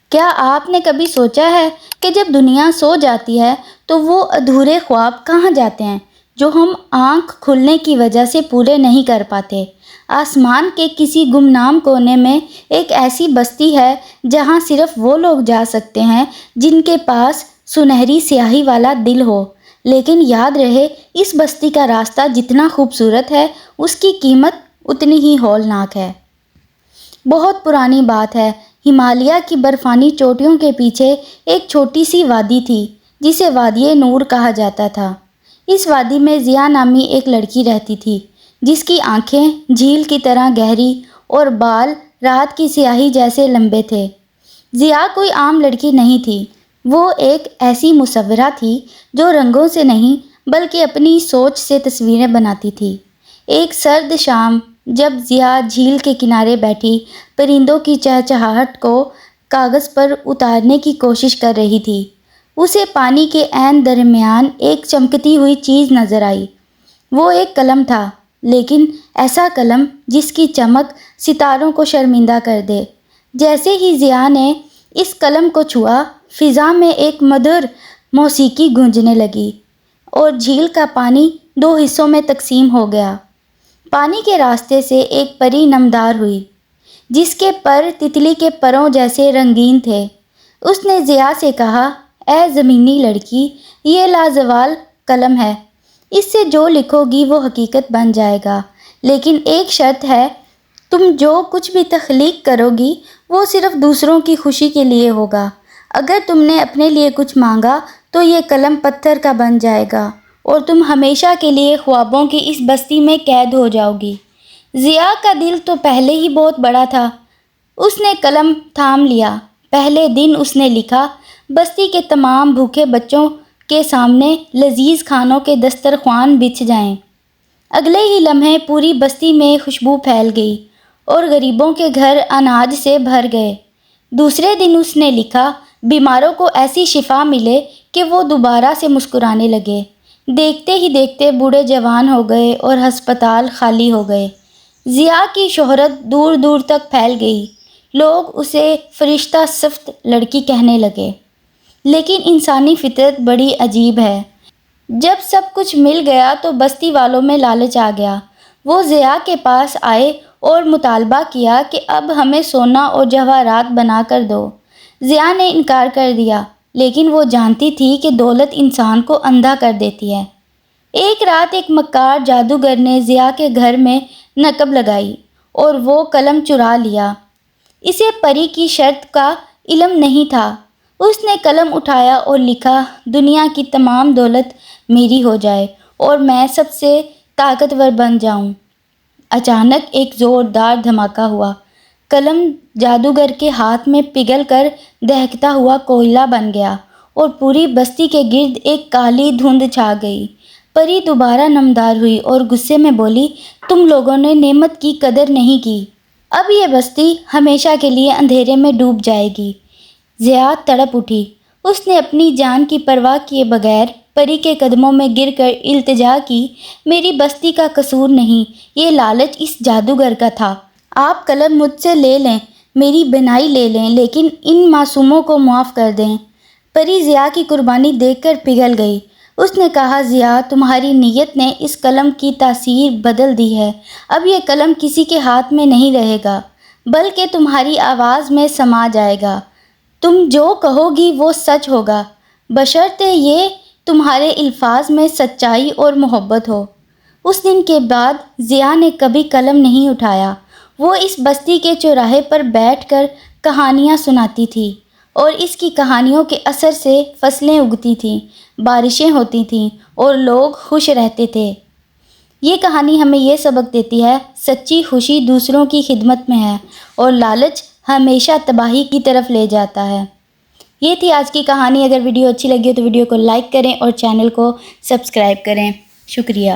کیا آپ نے کبھی سوچا ہے کہ جب دنیا سو جاتی ہے تو وہ ادھورے خواب کہاں جاتے ہیں جو ہم آنکھ کھلنے کی وجہ سے پورے نہیں کر پاتے؟ آسمان کے کسی گمنام کونے میں ایک ایسی بستی ہے جہاں صرف وہ لوگ جا سکتے ہیں جن کے پاس سنہری سیاہی والا دل ہو۔ لیکن یاد رہے، اس بستی کا راستہ جتنا خوبصورت ہے اس کی قیمت اتنی ہی ہولناک ہے۔ بہت پرانی بات ہے، ہمالیہ کی برفانی چوٹیوں کے پیچھے ایک چھوٹی سی وادی تھی جسے وادی نور کہا جاتا تھا۔ اس وادی میں ضیا نامی ایک لڑکی رہتی تھی جس کی آنکھیں جھیل کی طرح گہری اور بال رات کی سیاہی جیسے لمبے تھے۔ ضیا کوئی عام لڑکی نہیں تھی، وہ ایک ایسی مصورہ تھی جو رنگوں سے نہیں بلکہ اپنی سوچ سے تصویریں بناتی تھی۔ ایک سرد شام جب ضیا جھیل کے کنارے بیٹھی پرندوں کی چہچہاہٹ کو کاغذ پر اتارنے کی کوشش کر رہی تھی، اسے پانی کے عین درمیان ایک چمکتی ہوئی چیز نظر آئی۔ وہ ایک قلم تھا، لیکن ایسا قلم جس کی چمک ستاروں کو شرمندہ کر دے۔ جیسے ہی ضیا نے اس قلم کو چھوا، فضا میں ایک مدھر موسیقی گونجنے لگی اور جھیل کا پانی دو حصوں میں تقسیم ہو گیا۔ پانی کے راستے سے ایک پری نمودار ہوئی جس کے پر تتلی کے پروں جیسے رنگین تھے۔ اس نے ضیا سے کہا، اے زمینی لڑکی، یہ لازوال قلم ہے، اس سے جو لکھو گی وہ حقیقت بن جائے گا، لیکن ایک شرط ہے، تم جو کچھ بھی تخلیق کرو گی وہ صرف دوسروں کی خوشی کے لیے ہوگا۔ اگر تم نے اپنے لیے کچھ مانگا تو یہ قلم پتھر کا بن جائے گا اور تم ہمیشہ کے لیے خوابوں کی اس بستی میں قید ہو جاؤ گی۔ ضیا کا دل تو پہلے ہی بہت بڑا تھا۔ اس نے قلم تھام لیا۔ پہلے دن اس نے لکھا، بستی کے تمام بھوکے بچوں کے سامنے لذیذ کھانوں کے دسترخوان بچھ جائیں۔ اگلے ہی لمحے پوری بستی میں خوشبو پھیل گئی اور غریبوں کے گھر اناج سے بھر گئے۔ دوسرے دن اس نے لکھا، بیماروں کو ایسی شفا ملے کہ وہ دوبارہ سے مسکرانے لگے۔ دیکھتے ہی دیکھتے بوڑھے جوان ہو گئے اور ہسپتال خالی ہو گئے۔ ضیا کی شہرت دور دور تک پھیل گئی، لوگ اسے فرشتہ صفت لڑکی کہنے لگے۔ لیکن انسانی فطرت بڑی عجیب ہے، جب سب کچھ مل گیا تو بستی والوں میں لالچ آ گیا۔ وہ ضیا کے پاس آئے اور مطالبہ کیا کہ اب ہمیں سونا اور جواہرات بنا کر دو۔ ضیا نے انکار کر دیا، لیکن وہ جانتی تھی کہ دولت انسان کو اندھا کر دیتی ہے۔ ایک رات ایک مکار جادوگر نے ضیا کے گھر میں نقب لگائی اور وہ قلم چرا لیا۔ اسے پری کی شرط کا علم نہیں تھا۔ اس نے قلم اٹھایا اور لکھا، دنیا کی تمام دولت میری ہو جائے اور میں سب سے طاقتور بن جاؤں۔ اچانک ایک زوردار دھماکہ ہوا، قلم جادوگر کے ہاتھ میں پگھل کر دہکتا ہوا کوئلہ بن گیا اور پوری بستی کے گرد ایک کالی دھند چھا گئی۔ پری دوبارہ نمودار ہوئی اور غصے میں بولی، تم لوگوں نے نعمت کی قدر نہیں کی، اب یہ بستی ہمیشہ کے لیے اندھیرے میں ڈوب جائے گی۔ ضیا تڑپ اٹھی۔ اس نے اپنی جان کی پرواہ کیے بغیر پری کے قدموں میں گر کر التجا کی، میری بستی کا قصور نہیں، یہ لالچ اس جادوگر کا تھا۔ آپ قلم مجھ سے لے لیں، میری بینائی لے لیں، لیکن ان معصوموں کو معاف کر دیں۔ پری ضیا کی قربانی دیکھ کر پگھل گئی۔ اس نے کہا، ضیا، تمہاری نیت نے اس قلم کی تاثیر بدل دی ہے۔ اب یہ قلم کسی کے ہاتھ میں نہیں رہے گا، بلکہ تمہاری آواز میں سما جائے گا۔ تم جو کہو گی وہ سچ ہوگا، بشرطے یہ تمہارے الفاظ میں سچائی اور محبت ہو۔ اس دن کے بعد ضیا نے کبھی قلم نہیں اٹھایا۔ وہ اس بستی کے چوراہے پر بیٹھ کر کہانیاں سناتی تھی اور اس کی کہانیوں کے اثر سے فصلیں اگتی تھیں، بارشیں ہوتی تھیں اور لوگ خوش رہتے تھے۔ یہ کہانی ہمیں یہ سبق دیتی ہے، سچی خوشی دوسروں کی خدمت میں ہے اور لالچ ہمیشہ تباہی کی طرف لے جاتا ہے۔ یہ تھی آج کی کہانی۔ اگر ویڈیو اچھی لگی ہو تو ویڈیو کو لائک کریں اور چینل کو سبسکرائب کریں۔ شکریہ۔